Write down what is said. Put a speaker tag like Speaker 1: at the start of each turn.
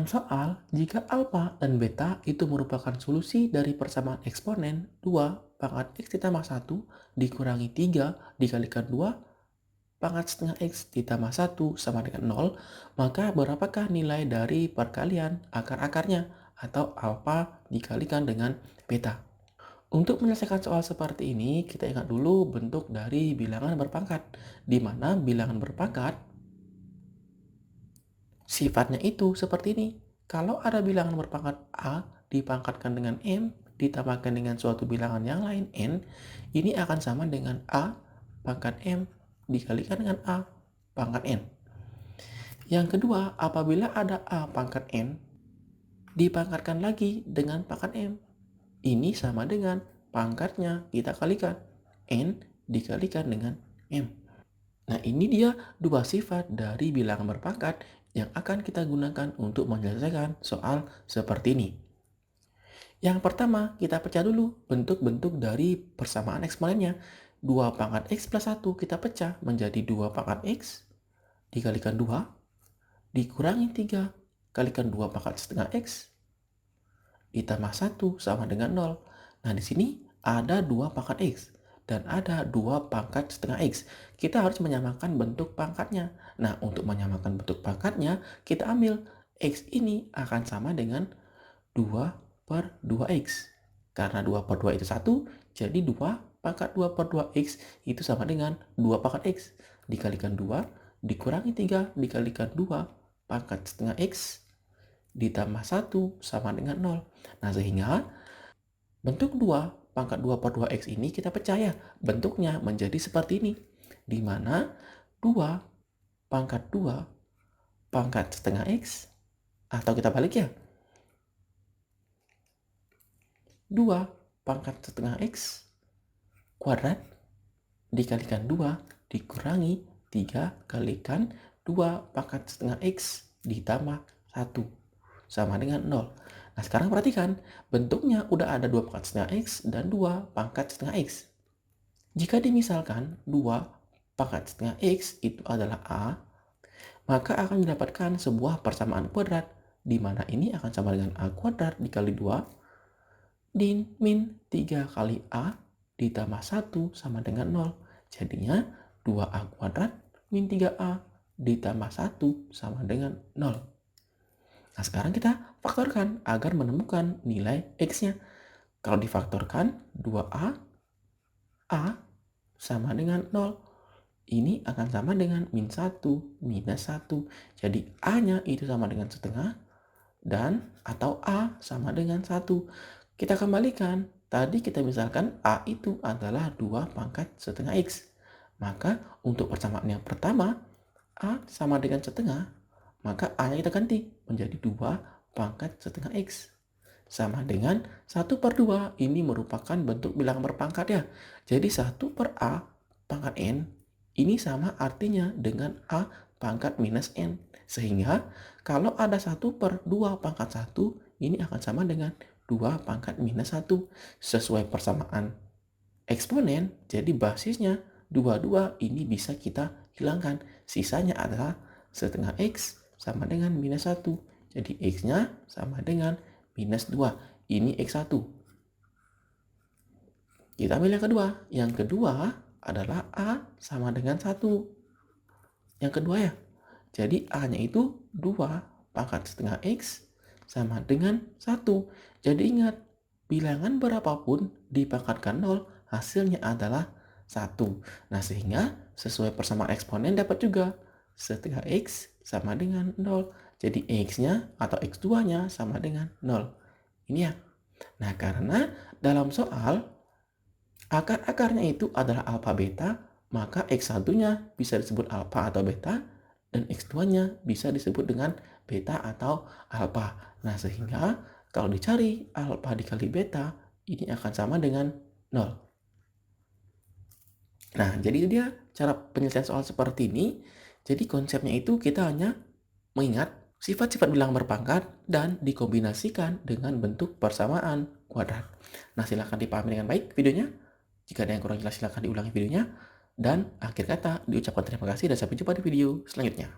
Speaker 1: Dalam soal, jika alfa dan beta itu merupakan solusi dari persamaan eksponen 2 pangkat x ditambah 1 dikurangi 3 dikalikan 2 pangkat setengah x ditambah 1 sama dengan 0, maka berapakah nilai dari perkalian akar-akarnya atau alfa dikalikan dengan beta? Untuk menyelesaikan soal seperti ini, kita ingat dulu bentuk dari bilangan berpangkat, di mana bilangan berpangkat sifatnya itu seperti ini. Kalau ada bilangan berpangkat A dipangkatkan dengan M ditambahkan dengan suatu bilangan yang lain N, ini akan sama dengan A pangkat M dikalikan dengan A pangkat N. Yang kedua, apabila ada A pangkat N dipangkatkan lagi dengan pangkat M, ini sama dengan pangkatnya kita kalikan N dikalikan dengan M. Nah, ini dia dua sifat dari bilangan berpangkat yang akan kita gunakan untuk menyelesaikan soal seperti ini. Yang pertama, kita pecah dulu bentuk-bentuk dari persamaan eksponennya. 2 pangkat x plus 1 kita pecah menjadi 2 pangkat x dikalikan 2 dikurangi 3 kalikan 2 pangkat setengah x ditambah 1 sama dengan 0. Nah, di sini ada 2 pangkat x dan ada 2 pangkat setengah x. Kita harus menyamakan bentuk pangkatnya. Nah, untuk menyamakan bentuk pangkatnya, kita ambil x ini akan sama dengan 2 per 2x. Karena 2 per 2 itu 1, jadi 2 pangkat 2 per 2x itu sama dengan 2 pangkat x. Dikalikan 2, dikurangi 3, dikalikan 2 pangkat setengah x, ditambah 1 sama dengan 0. Nah, sehingga bentuk 2 pangkat 2 per 2x ini kita pecah ya. Bentuknya menjadi seperti ini. Di mana 2 pangkat 2 pangkat setengah x, atau kita balik ya. 2 pangkat setengah x kuadrat dikalikan 2 dikurangi 3 kalikan 2 pangkat setengah x ditambah 1 sama dengan 0. Nah, sekarang perhatikan, bentuknya udah ada 2 pangkat setengah x dan 2 pangkat setengah x. Jika dimisalkan 2 pangkat setengah x itu adalah A, maka akan didapatkan sebuah persamaan kuadrat, di mana ini akan sama dengan A kuadrat dikali 2 din min 3 kali A ditambah 1 sama dengan 0. Jadinya 2A kuadrat min 3A ditambah 1 sama dengan 0. Nah, sekarang kita faktorkan agar menemukan nilai x-nya. Kalau difaktorkan 2A, A sama dengan 0. Ini akan sama dengan min 1 minus 1. Jadi A-nya itu sama dengan setengah dan atau A sama dengan 1. Kita kembalikan. Tadi kita misalkan A itu adalah 2 pangkat setengah X. Maka untuk persamaan yang pertama, A sama dengan setengah, maka A-nya kita ganti menjadi 2 pangkat setengah X. Sama dengan 1 per 2, ini merupakan bentuk bilangan berpangkat ya. Jadi 1 per A pangkat N, ini sama artinya dengan A pangkat minus N. Sehingga kalau ada 1 per 2 pangkat 1, ini akan sama dengan 2 pangkat minus 1. Sesuai persamaan eksponen, jadi basisnya 2 ini bisa kita hilangkan. Sisanya adalah setengah X sama dengan minus 1. Jadi X-nya sama dengan minus 2. Ini X1. Kita ambil yang kedua. Yang kedua adalah A sama dengan 1. Yang kedua ya. Jadi A-nya itu 2 pangkat setengah X sama dengan 1. Jadi ingat, bilangan berapapun dipangkatkan 0, hasilnya adalah 1. Nah, sehingga sesuai persamaan eksponen dapat juga setengah X sama dengan 0. Jadi X-nya atau X2-nya sama dengan 0. Ini ya. Nah, karena dalam soal akar-akarnya itu adalah alfa beta, maka X1-nya bisa disebut alfa atau beta, dan X2-nya bisa disebut dengan beta atau alfa. Nah, sehingga kalau dicari alfa dikali beta, ini akan sama dengan 0. Nah, jadi itu dia cara penyelesaian soal seperti ini. Jadi konsepnya itu kita hanya mengingat sifat-sifat bilangan berpangkat dan dikombinasikan dengan bentuk persamaan kuadrat. Nah, silahkan dipahami dengan baik videonya. Jika ada yang kurang jelas, silahkan diulangi videonya. Dan akhir kata, diucapkan terima kasih dan sampai jumpa di video selanjutnya.